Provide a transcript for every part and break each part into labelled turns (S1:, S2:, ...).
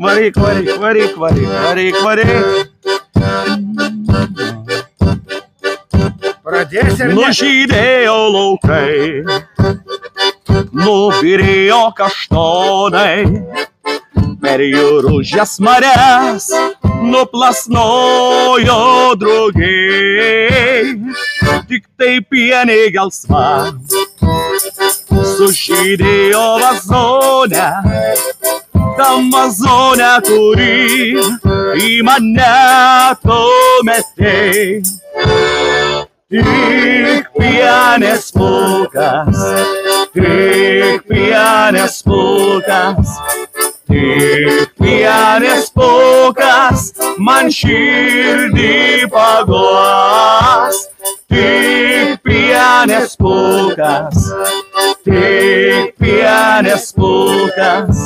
S1: Varyk, varyk, varyk, varyk, varyk, varyk.
S2: Pradės ir
S1: Nužydėjo laukai, nubirėjo kaštonai, per jūružės marias nuplasnojo drugiai. Tik tai pieniai gelsva sužydėjo vazonę, Amazonę, kuri į mane tu metei. Tik pienės pulkas, tik pienės pulkas, tik pienės pulkas man širdį paguos. Tik pienės pulkas, tik pienės pulkas,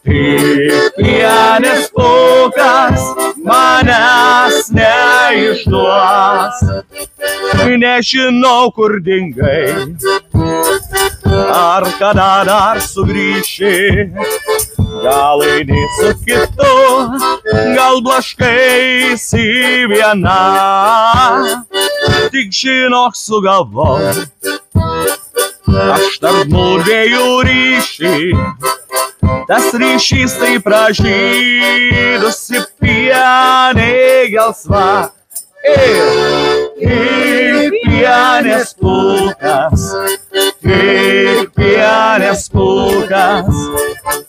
S1: tik pienės pulkas manęs neišduos. Nežinau, kur dingai, ar kada dar sugrįši, gal eini su kitu, gal blaškaisi viena. Tik žinok, sugalvok, aš tarp mudviejų ryšį, tas ryšys tai pražydusi pieniai gelsva. Tik pienės pulkas, tik pienės pulkas,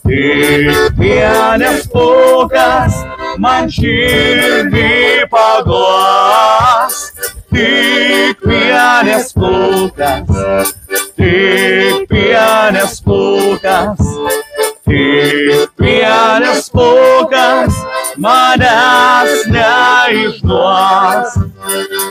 S1: tik pienės pulkas man širdį paguos. Tik pienės pulkas, tik pienės pulkas, tik pienės pulkas manęs neišduos.